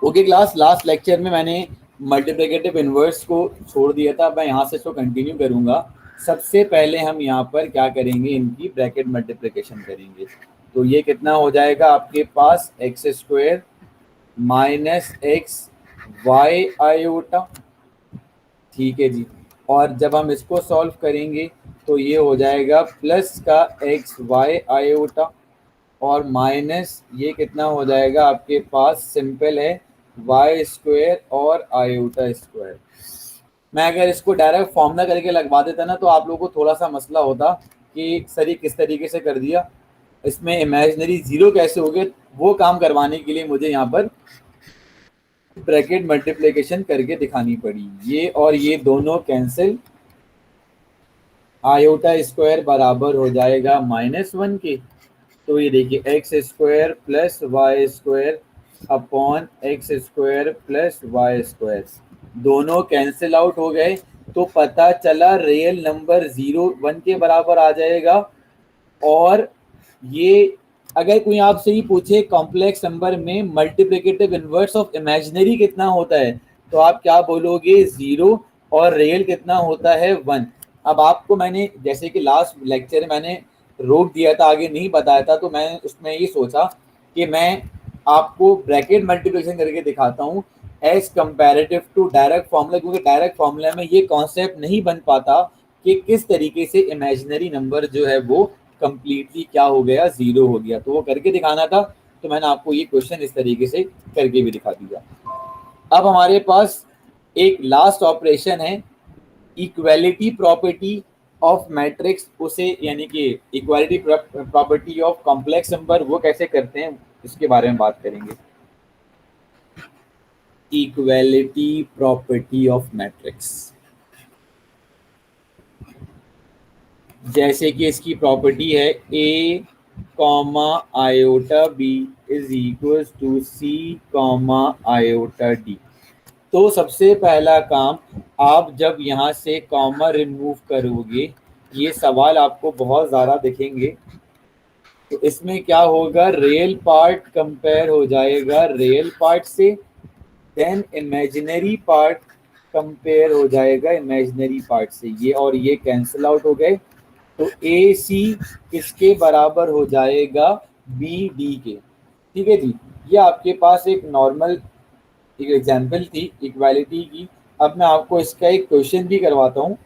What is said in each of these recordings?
Okay class, last lecture में मैंने multiplicative inverse को छोड़ दिया था, मैं यहाँ से इसको कंटिन्यू करूँगा। सबसे पहले हम यहाँ पर क्या करेंगे, इनकी ब्रैकेट मल्टीप्लिकेशन करेंगे। तो ये कितना हो जाएगा आपके पास, X square minus X Y iota, ठीक है जी। और जब हम इसको सॉल्व करेंगे तो ये हो जाएगा प्लस का एक्स वाई आयोटा और माइनस ये कितना हो जाएगा आपके पास, सिंपल है, वाई स्क्वायर और आयोटा स्क्वायर। मैं अगर इसको डायरेक्ट फॉर्मूला करके लगवा देता ना तो आप लोगों को थोड़ा सा मसला होता कि सर ये किस तरीके से कर दिया, इसमें इमेजिनरी जीरो कैसे हो गए। वो काम करवाने के लिए मुझे यहाँ पर ब्रैकेट मल्टीप्लिकेशन करके दिखानी पड़ी। ये और ये दोनों कैंसिल, आयोटा स्क्वायर बराबर हो जाएगा -1 के। तो ये देखिए X square plus Y square upon X square plus Y square, दोनों कैंसिल आउट हो गए। तो पता चला रियल नंबर 0 1 के बराबर आ जाएगा। और ये अगर कोई आपसे ही पूछे कॉम्प्लेक्स नंबर में मल्टीप्लिकेटिव इनवर्स ऑफ इमेजिनरी कितना होता है, तो आप क्या बोलोगे, 0, और रियल कितना होता है, 1। अब आपको मैंने जैसे कि लास्ट लेक्चर में मैंने रोक दिया था, आगे नहीं बताया था, तो मैं उसमें ये सोचा कि मैं आपको ब्रैकेट मल्टीप्लिकेशन करके दिखाता हूँ as comparative to direct formula, क्योंकि डायरेक्ट फॉर्मूला में ये कॉन्सेप्ट नहीं बन पाता कि किस तरीके से इमेजिनरी नंबर जो है वो कंप्लीटली क्या हो गया, 0 हो गया। तो वो करके दिखाना था, तो मैंने आपको ये क्वेश्चन इस तरीके से करके भी दिखा दिया। अब हमारे पास एक लास्ट ऑपरेशन है, इक्वालिटी प्रॉपर्टी ऑफ मैट्रिक्स, उसे यानी कि equality property of complex number, वो कैसे करते हैं इसके बारे में बात करेंगे। इक्वालिटी प्रॉपर्टी ऑफ मैट्रिक्स, जैसे कि इसकी प्रॉपर्टी है A comma iota B is equal to C comma iota D. तो सबसे पहला काम, आप जब यहाँ से कॉमा रिमूव करोगे, ये सवाल आपको बहुत ज़्यादा दिखेंगे, तो इसमें क्या होगा, रियल पार्ट कंपेयर हो जाएगा रियल पार्ट से, देन इमेजिनरी पार्ट कंपेयर हो जाएगा इमेजिनरी पार्ट से। ये और ये कैंसिल आउट हो गए, तो ए सी किसके बराबर हो जाएगा, बी डी के, ठीक है जी। ये आपके पास एक नॉर्मल एक एग्जाम्पल थी इक्वालिटी की। अब मैं आपको इसका एक क्वेश्चन भी करवाता हूँ,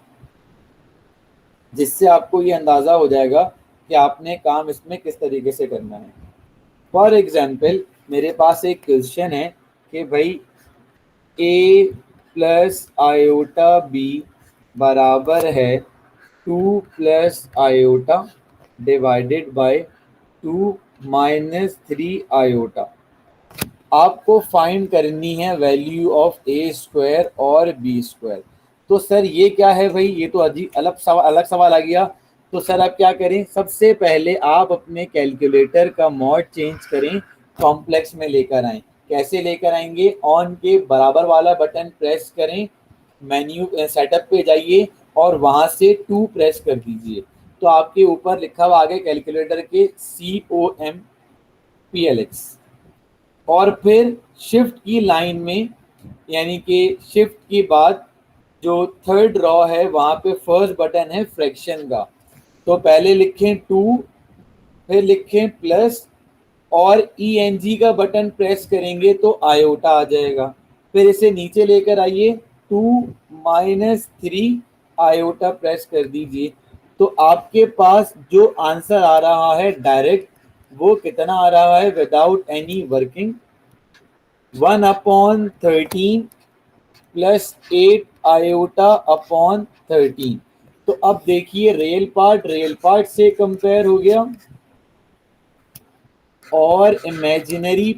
जिससे आपको ये अंदाज़ा हो जाएगा कि आपने काम इसमें किस तरीके से करना है। फॉर एग्जाम्पल मेरे पास एक क्वेश्चन है कि भाई ए प्लस आयोटा बी बराबर है 2 plus iota divided by 2 minus 3 iota. आपको फाइंड करनी है वैल्यू ऑफ ए स्क्वायर और बी स्क्वायर। तो सर ये क्या है भाई, ये तो अजीब अलग सवाल आ गया। तो सर आप क्या करें, सबसे पहले आप अपने कैलकुलेटर का मोड चेंज करें, कॉम्प्लेक्स में लेकर आएं। कैसे लेकर आएंगे, ऑन के बराबर वाला बटन प्रेस करें, मेन्यू सेटअप पे जाइए और वहां से 2 प्रेस कर दीजिए। तो आपके ऊपर लिखा हुआ आ गया कैलकुलेटर के COMPLX, और फिर शिफ्ट की लाइन में, यानी कि शिफ्ट के बाद जो थर्ड रॉ है वहां पे फर्स्ट बटन है फ्रैक्शन का। तो पहले लिखें 2, फिर लिखें प्लस, और ENG का बटन प्रेस करेंगे तो आयोटा आ जाएगा। फिर इसे नीचे लेकर आइए, 2 माइनस 3 आयोटा प्रेस कर दीजिए। तो आपके पास जो आंसर आ रहा है डायरेक्ट, वो कितना आ रहा है, without any working, 1/13 plus 8 iota upon 13। तो अब देखिए रियल पार्ट से कंपेयर हो गया, और इमेजिनरी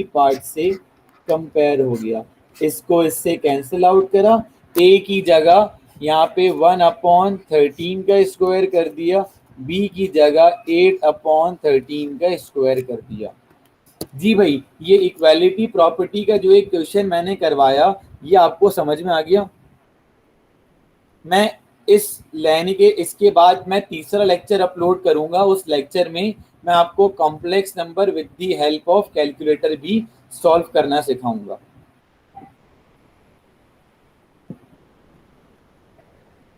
पार्ट से कंपेयर हो गया। इसको इससे कैंसिल आउट करा, ए की जगह यहाँ पे 1/13 का स्क्वायर कर दिया, बी की जगह 8/13 का स्क्वायर कर दिया। जी भाई, ये इक्वालिटी प्रॉपर्टी का जो एक क्वेश्चन मैंने करवाया, ये आपको समझ में आ गया। मैं इस लेने के इसके बाद मैं तीसरा लेक्चर अपलोड करूंगा, उस लेक्चर में मैं आपको complex number with the help of calculator भी सॉल्व करना सिखाऊंगा।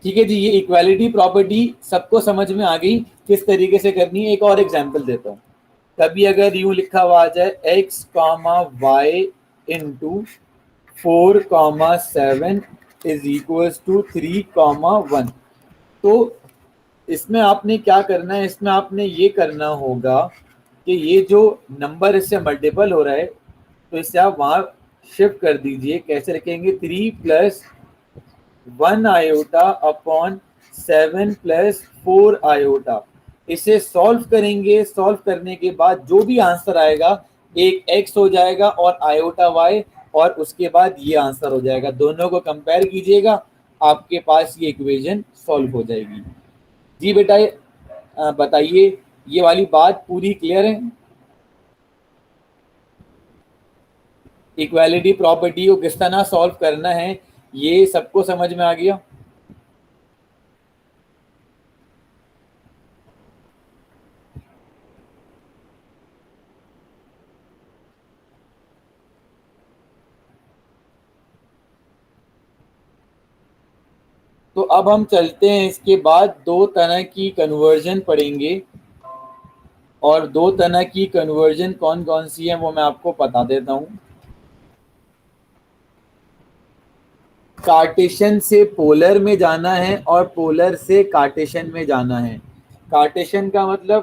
ठीक है जी, ये इक्वालिटी प्रॉपर्टी सबको समझ में आ गई किस तरीके से करनी है। एक और एग्जांपल देता हूँ। कभी अगर यूं लिखा हुआ आ जाए x comma Y into 4,7 is equals to 3,1, तो इसमें आपने क्या करना है, इसमें आपने ये करना होगा कि ये जो नंबर इससे मल्टीपल हो रहा है तो इससे आप वहां शिफ्ट कर दीजिए। कैसे रखेंगे, 3+1 आयोटा अपॉन 7+4 आयोटा। इसे सॉल्व करेंगे, सॉल्व करने के बाद जो भी आंसर आएगा एक x हो जाएगा और आयोटा y, और उसके बाद ये आंसर हो जाएगा। दोनों को कंपेयर कीजिएगा, आपके पास ये इक्वेशन सॉल्व हो जाएगी। जी बेटा बताइए, ये वाली बात पूरी क्लियर है? इक्वालिटी प्रॉपर्टी को किस तरह सॉल्व करना है ये सबको समझ में आ गया? तो अब हम चलते हैं, इसके बाद दो तरह की कन्वर्जन पढ़ेंगे, और दो तरह की कन्वर्जन कौन कौन सी है वो मैं आपको बता देता हूँ। कार्टेशियन से पोलर में जाना है और पोलर से कार्टेशियन में जाना है। कार्टेशियन का मतलब,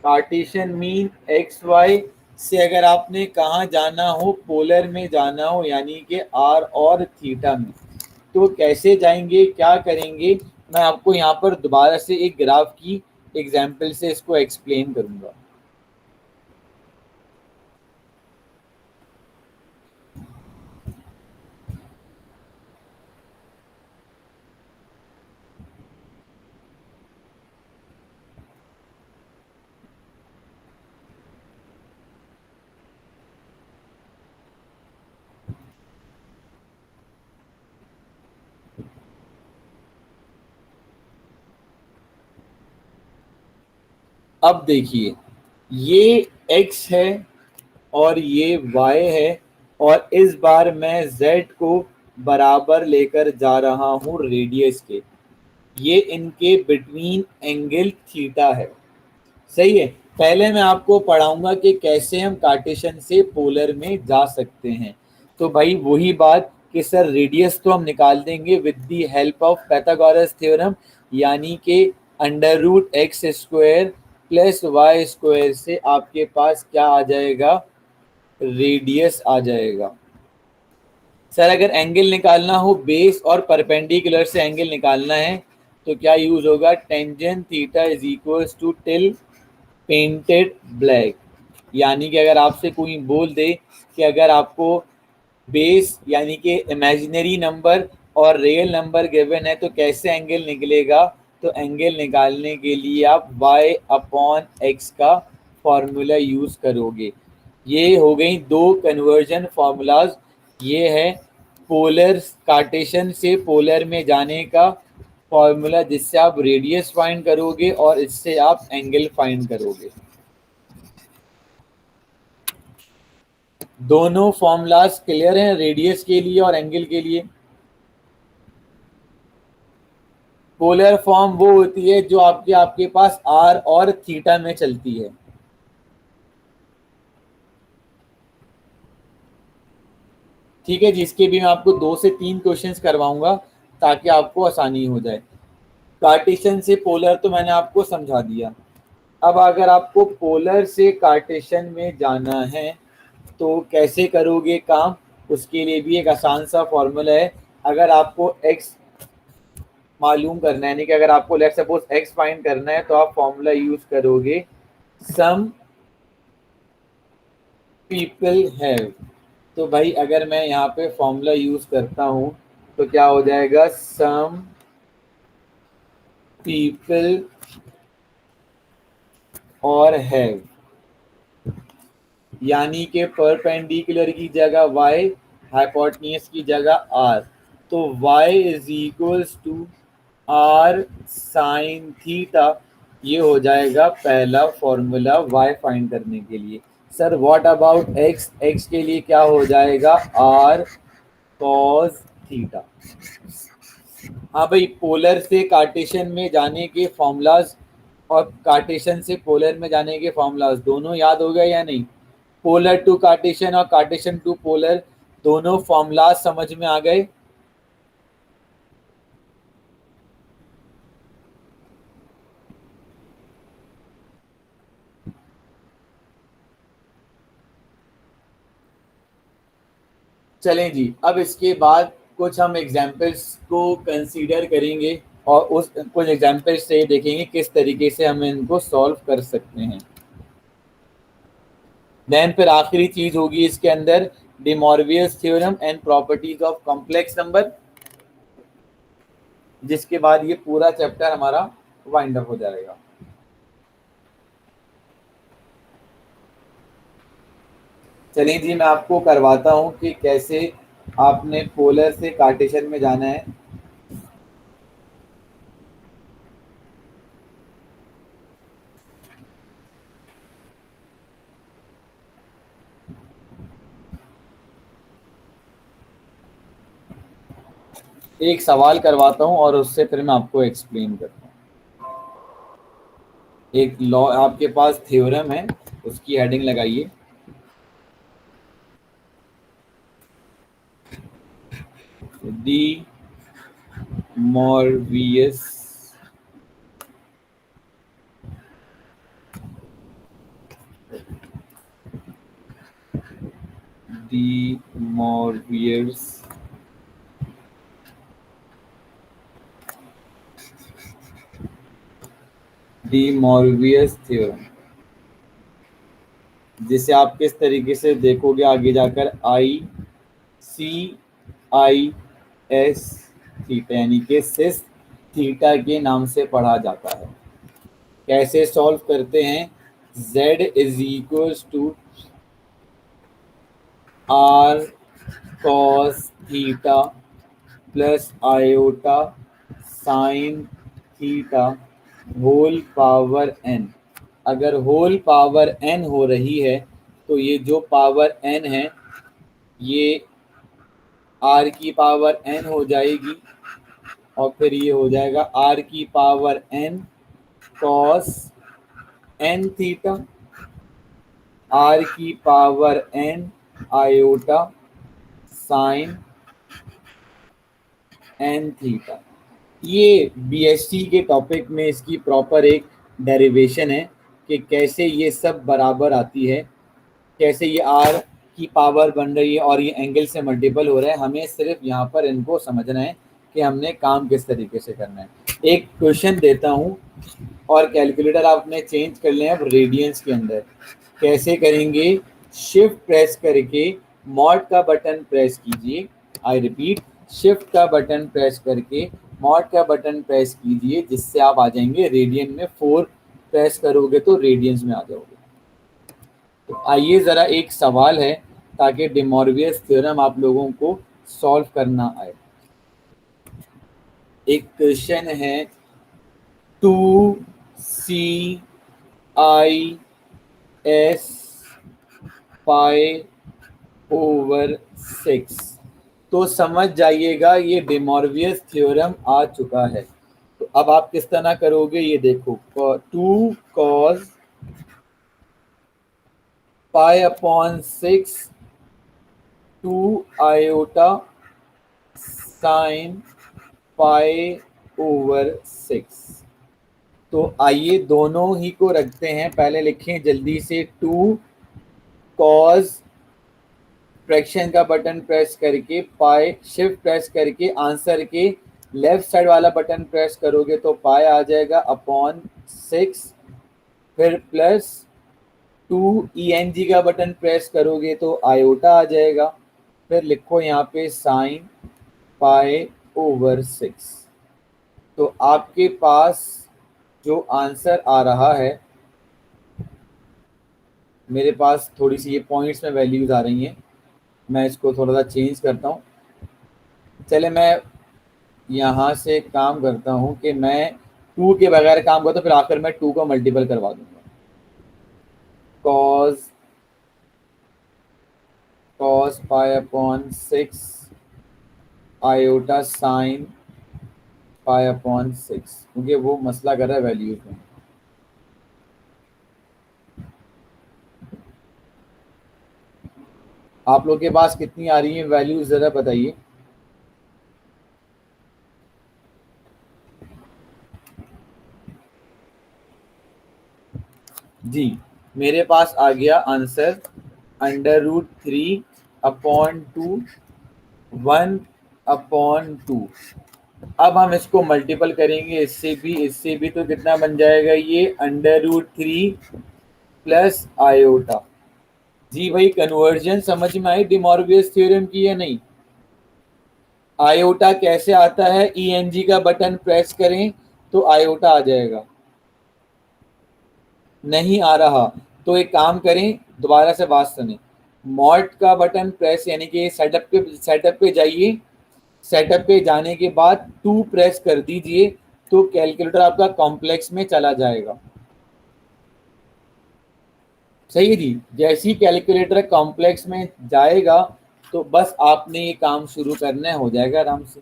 कार्टेशियन मीन एक्स वाई से अगर आपने कहाँ जाना हो, पोलर में जाना हो यानी कि आर और थीटा में, तो कैसे जाएंगे, क्या करेंगे, मैं आपको यहाँ पर दोबारा से एक ग्राफ की एग्जाम्पल से इसको एक्सप्लेन करूंगा। अब देखिए, ये x है और ये y है, और इस बार मैं z को बराबर लेकर जा रहा हूं रेडियस के। ये इनके बिटवीन एंगल थीटा है, सही है। पहले मैं आपको पढ़ाऊंगा कि कैसे हम कार्टेशियन से पोलर में जा सकते हैं। तो भाई वही बात कि सर रेडियस तो हम निकाल देंगे with the help of Pythagoras theorem, यानी कि under root X square plus Y square से आपके पास क्या आ जाएगा, रेडियस आ जाएगा। सर अगर एंगल निकालना हो बेस और परपेंडिकुलर से एंगल निकालना है तो क्या यूज होगा, tangent theta is equals to till painted black. यानी कि अगर आपसे कोई बोल दे कि अगर आपको बेस यानी कि इमेजिनरी नंबर और रियल नंबर गिवन है तो कैसे एंगल निकलेगा, तो एंगल निकालने के लिए आप y अपॉन एक्स का फॉर्मूला यूज करोगे। ये हो गई दो कन्वर्जन फॉर्मूलाज। ये है पोलर, कार्टेशियन से पोलर में जाने का फॉर्मूला जिससे आप रेडियस फाइंड करोगे और इससे आप एंगल फाइंड करोगे। दोनों फॉर्मूलाज क्लियर हैं रेडियस के लिए और एंगल के लिए? पोलर फॉर्म वो होती है जो आपके पास आर और थीटा में चलती है। ठीक है जी, इसके भी मैं आपको 2 से 3 क्वेश्चंस करवाऊंगा ताकि आपको आसानी हो जाए। कार्टेशियन से पोलर तो मैंने आपको समझा दिया। अब अगर आपको पोलर से कार्टेशियन में जाना है तो कैसे करोगे काम, उसके लिए भी एक आसान सा फॉर्मूला है। अगर आपको x मालूम करना है, यानी कि अगर आपको लेट्स सपोज x फाइंड करना है तो आप फॉर्मूला यूज करोगे सम पीपल हैव। तो भाई अगर मैं यहाँ पे फॉर्मूला यूज करता हूँ तो क्या हो जाएगा, सम पीपल और हैव, यानी कि परपेंडिकुलर की जगह y, हाइपोटेन्यूज की जगह r, तो y is equals to r sine theta. ये हो जाएगा पहला फॉर्मूला y फाइंड करने के लिए। Sir what about x, x के लिए क्या हो जाएगा, आर कॉस थीटा। हाँ भाई, पोलर से कार्टेशियन में जाने के फॉर्मूलाज और कार्टेशियन से पोलर में जाने के फॉर्मूलाज दोनों याद हो गए या नहीं? पोलर टू कार्टेशियन और कार्टेशियन टू पोलर दोनों फॉर्मूलाज समझ में आ गए? चलें जी, अब इसके बाद कुछ हम एग्जाम्पल्स को कंसीडर करेंगे और उस कुछ एग्जाम्पल्स से देखेंगे किस तरीके से हम इनको सॉल्व कर सकते हैं। देन फिर आखिरी चीज होगी इसके अंदर de Moivre's theorem and properties of complex number, जिसके बाद ये पूरा चैप्टर हमारा वाइंड अप हो जाएगा। चलिए जी, मैं आपको करवाता हूँ कि कैसे आपने पोलर से कार्टेशियन में जाना है। एक सवाल करवाता हूँ और उससे फिर मैं आपको एक्सप्लेन करता हूँ। एक लॉ आपके पास थ्योरम है, उसकी हेडिंग लगाइए, डी मॉर्वियस डी मॉर्वियस डी मॉर्वियस थ्योरम, जिसे आप किस तरीके से देखोगे आगे जाकर, आई सी आई एस थीटा, यानी कि सिस थीटा के नाम से पढ़ा जाता है। कैसे सॉल्व करते हैं? z is equal to R cos theta plus iota sine theta whole power n। अगर होल पावर n हो रही है तो ये जो पावर n है ये r की पावर n हो जाएगी और फिर ये हो जाएगा r की power n cos n theta, r की power n iota sine n theta. ये बीएसटी के टॉपिक में इसकी प्रॉपर एक डेरिवेशन है कि कैसे ये सब बराबर आती है, कैसे ये आर की पावर बन रही है और ये एंगल से मल्टीपल हो रहा है। हमें सिर्फ यहाँ पर इनको समझना है कि हमने काम किस तरीके से करना है। एक क्वेश्चन देता हूँ और कैलकुलेटर आपने चेंज कर लिया अब रेडियंस के अंदर। कैसे करेंगे? शिफ्ट प्रेस करके मॉड का बटन प्रेस कीजिए। आई रिपीट, शिफ्ट का बटन प्रेस करके मॉड का बटन प्रेस कीजिए, जिससे आप आ जाएंगे रेडियन में। 4 प्रेस करोगे तो रेडियंस में आ जाओगे। तो आइए ज़रा एक सवाल है ताकि डे मॉर्वियस थ्योरम आप लोगों को सॉल्व करना आए। एक क्वेश्चन है 2CIS π/6। तो समझ जाइएगा ये डे मॉर्वियस थ्योरम आ चुका है। तो अब आप किस तरह करोगे ये देखो, 2 cos π/6 2 iota sin π/6। तो आइए दोनों ही को रखते हैं। पहले लिखें जल्दी से 2 cos, फ्रैक्शन का बटन प्रेस करके पाई, शिफ्ट प्रेस करके आंसर के लेफ्ट साइड वाला बटन प्रेस करोगे तो पाई आ जाएगा अपॉन 6, फिर प्लस 2 का बटन प्रेस करोगे तो आयोटा आ जाएगा, फिर लिखो यहाँ पे साइन π/6। तो आपके पास जो आंसर आ रहा है, मेरे पास थोड़ी सी ये पॉइंट्स में वैल्यूज आ रही हैं, मैं इसको थोड़ा सा चेंज करता हूँ। चले मैं यहाँ से काम करता हूँ कि मैं 2 के बगैर काम करता हूँ, फिर आखिर में 2 को मल्टीपल करवा दूंगा। Cause pi upon 6 iota sine pi upon 6, क्योंकि वो मसला कर रहा है वैल्यूज में। आप लोग के पास कितनी आ रही है वैल्यूज जरा बताइए। जी, मेरे पास आ गया आंसर √3 अपॉन 2 1 अपॉन 2। अब हम इसको मल्टीपल करेंगे इससे भी, तो कितना बन जाएगा ये √3 प्लस आयोटा। जी भाई, कन्वर्जन समझ में आई डिमॉर्वियस थ्योरम की या नहीं? आयोटा कैसे आता है? ईएनजी का बटन प्रेस करें तो आयोटा आ जाएगा। नहीं आ रहा तो एक काम करें, दोबारा से बात सुने। मॉड का बटन प्रेस, यानी कि सेटअप पे जाइए। सेटअप पे जाने के बाद 2 प्रेस कर दीजिए तो कैलकुलेटर आपका कॉम्प्लेक्स में चला जाएगा। सही है जी। जैसे ही कैलकुलेटर कॉम्प्लेक्स में जाएगा तो बस आपने ये काम शुरू करना है, हो जाएगा आराम से।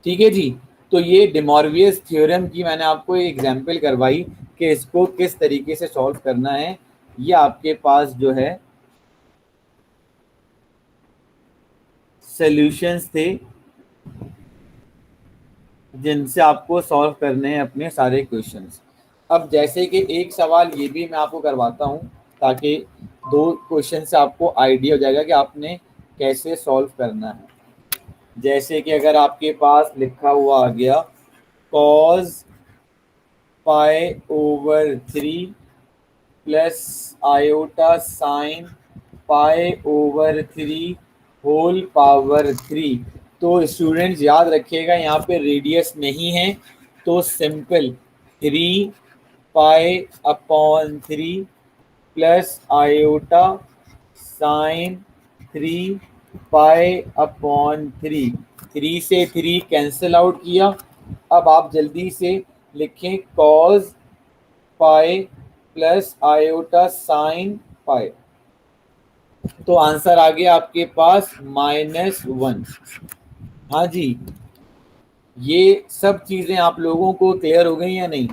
ठीक है जी। तो ये डिमॉर्वियस थ्योरम की मैंने आपको एक एग्जांपल करवाई कि इसको किस तरीके से सॉल्व करना है। ये आपके पास जो है सॉल्यूशंस थे जिनसे आपको सॉल्व करने हैं अपने सारे क्वेश्चंस। अब जैसे कि एक सवाल ये भी मैं आपको करवाता हूँ ताकि 2 क्वेश्चन से आपको आइडिया हो जाएगा कि आपने कैसे सॉल्व करना है। जैसे कि अगर आपके पास लिखा हुआ आ गया cos π/3 plus iota sine π/3 whole power 3, तो स्टूडेंट्स याद रखिएगा यहाँ पे रेडियस नहीं है, तो सिंपल 3π/3 प्लस आयोटा साइन 3π/3, 3 से 3 कैंसिल आउट किया। अब आप जल्दी से लिखें cos pi plus iota sine pi, तो आंसर आ गया आपके पास -1। हाँ जी, ये सब चीजें आप लोगों को क्लियर हो गई या नहीं?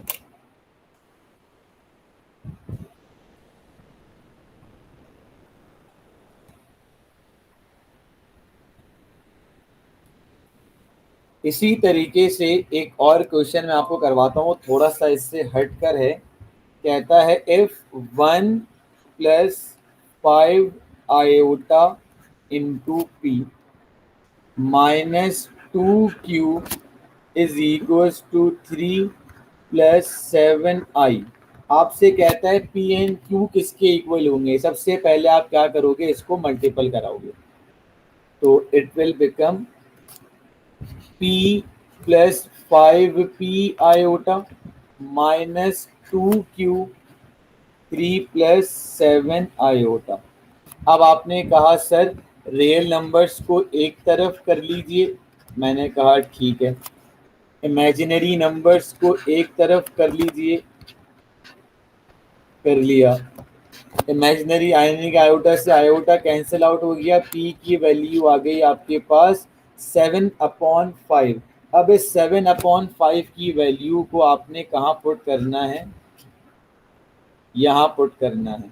इसी तरीके से एक और क्वेश्चन मैं आपको करवाता हूँ, थोड़ा सा इससे हटकर है। कहता है if 1 plus 5 iota into P -2q is equals to 3 plus 7i। आपसे कहता है पी एंड क्यू किसके इक्वल होंगे। सबसे पहले आप क्या करोगे, इसको मल्टीपल कराओगे तो it will become p plus 5p iota -2q 3 plus 7 iota. अब आपने कहा सर रियल नंबर्स को एक तरफ कर लीजिए, मैंने कहा ठीक है। इमेजिनरी नंबर्स को एक तरफ कर लीजिए, कर लिया। इमेजिनरी यानी कि आयोटा से आयोटा कैंसिल आउट हो गया, पी की वैल्यू आ गई आपके पास 7/5। अब इस 7/5 की वैल्यू को आपने कहाँ पुट करना है, यहाँ पुट करना है।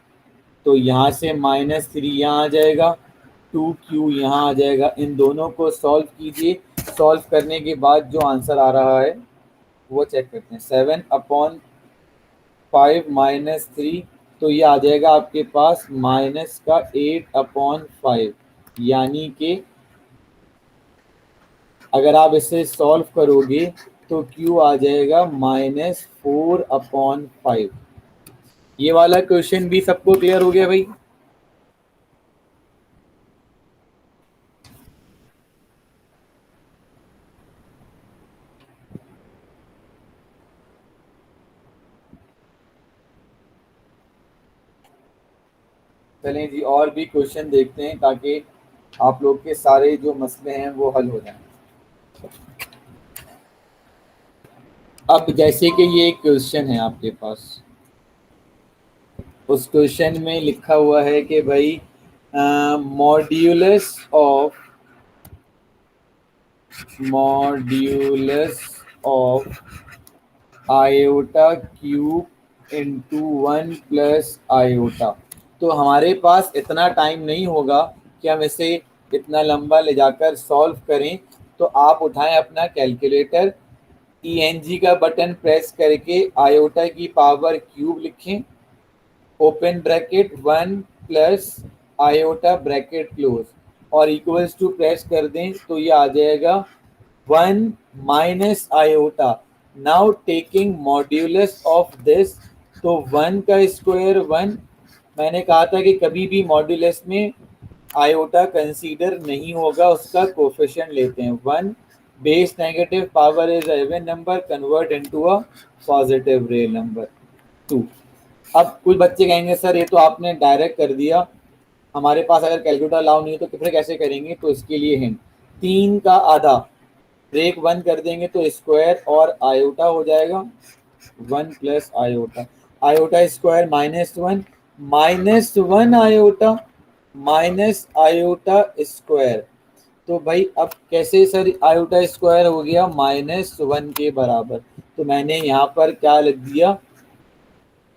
तो यहाँ से -3 यहाँ आ जाएगा, 2q यहाँ आ जाएगा। इन दोनों को सॉल्व कीजिए। सॉल्व करने के बाद जो आंसर आ रहा है वो चेक करते हैं। 7/5 - 3, तो ये आ जाएगा आपके पास माइनस का 8/5, यानी कि अगर आप इसे सॉल्व करोगे तो q आ जाएगा -4/5। ये वाला क्वेश्चन भी सबको क्लियर हो गया भाई? चलें जी, और भी क्वेश्चन देखते हैं ताकि आप लोग के सारे जो मसले हैं वो हल हो जाएं। अब जैसे कि ये एक क्वेश्चन है आपके पास, उस क्वेश्चन में लिखा हुआ है कि भाई modulus of iota cube into 1 + iota. तो हमारे पास इतना टाइम नहीं होगा कि हम इसे इतना लंबा ले जाकर सॉल्व करें। तो आप उठाएं अपना कैलकुलेटर, ENG का बटन प्रेस करके आयोटा की पावर क्यूब लिखें, open bracket 1 + iota bracket close, और इक्वल्स टू प्रेस कर दें तो ये आ जाएगा 1 - iota. Now taking modulus of this, तो 1 का स्क्वायर 1। मैंने कहा था कि कभी भी मॉड्यूलस में आयोटा कंसीडर नहीं होगा, उसका कोफिशिएंट लेते हैं 1। Base negative power is even number, convert into a positive real number 2। अब कुछ बच्चे कहेंगे सर ये तो आपने डायरेक्ट कर दिया, हमारे पास अगर कैलकुलेटर अलाउ नहीं है तो फिर कैसे करेंगे। तो इसके लिए हिंट, 3 का आधा ब्रेक 1 कर देंगे तो स्क्वायर और आयोटा हो जाएगा 1 + iota. Iota square -1, -1 iota, -iota square. तो भाई अब कैसे सर आयोटा स्क्वायर हो गया -1 के बराबर। तो मैंने यहाँ पर क्या लिख दिया,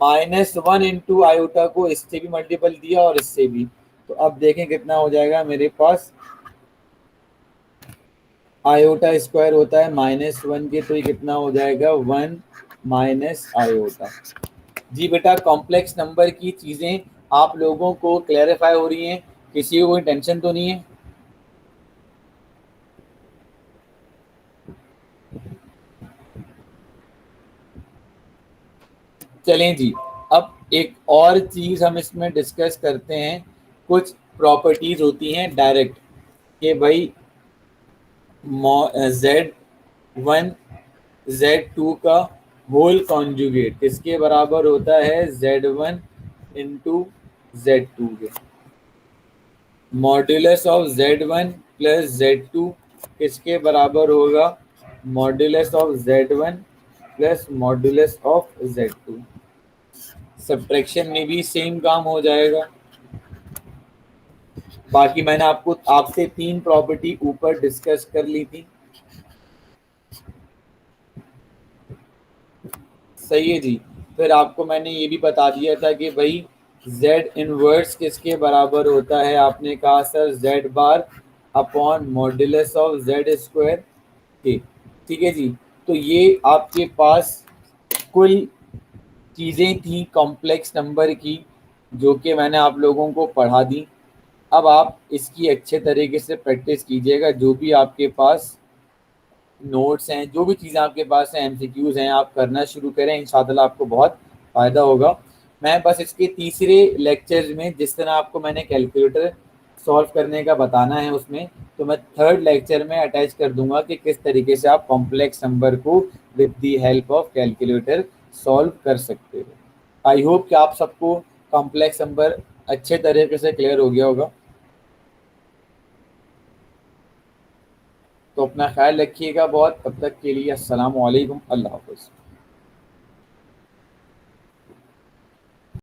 -1 इंटू आयोटा को इससे भी मल्टीपल दिया और इससे भी। तो अब देखें कितना हो जाएगा मेरे पास। आयोटा स्क्वायर होता है -1 के, तो ये कितना हो जाएगा 1 - आयोटा। जी बेटा, कॉम्प्लेक्स नंबर की चीज़ें आप लोगों को क्लैरिफाई हो रही हैं, किसी को कोई टेंशन तो नहीं है। चलें जी, अब एक और चीज़ हम इसमें डिस्कस करते हैं। कुछ प्रॉपर्टीज होती हैं डायरेक्ट कि भाई Z1 Z2 का होल कॉन्जुगेट किसके बराबर होता है, Z1 इंटू Z2 के। मॉड्यूलस ऑफ Z1 + Z2 किसके बराबर होगा, modulus of Z1 + modulus of Z2। Subtraction में भी सेम काम हो जाएगा। बाकी मैंने आपसे 3 प्रॉपर्टी ऊपर डिस्कस कर ली थी। सही है जी। फिर आपको मैंने ये भी बता दिया था कि भाई Z इनवर्स किसके बराबर होता है, आपने कहा sir Z bar upon modulus of Z²। ठीक है जी। तो ये आपके पास कुल चीज़ें थी कॉम्प्लेक्स नंबर की, जो कि मैंने आप लोगों को पढ़ा दी। अब आप इसकी अच्छे तरीके से प्रैक्टिस कीजिएगा। जो भी आपके पास नोट्स हैं, जो भी चीज़ें आपके पास हैं, MCQs हैं, आप करना शुरू करें, इंशाल्लाह आपको बहुत फ़ायदा होगा। मैं बस इसके तीसरे लेक्चर में जिस तरह आपको मैंने कैलकुलेटर सॉल्व करने का बताना है, उसमें तो मैं थर्ड लेक्चर में अटैच कर दूंगा कि किस तरीके से आप कॉम्प्लेक्स नंबर को with the help of calculator solve कर सकते हो। आई होप कि आप सबको कॉम्प्लेक्स नंबर अच्छे तरीके से क्लियर हो गया होगा। तो अपना ख्याल रखिएगा बहुत। तब तक के लिए अस्सलाम वालेकुम, अल्लाह हाफ़िज़।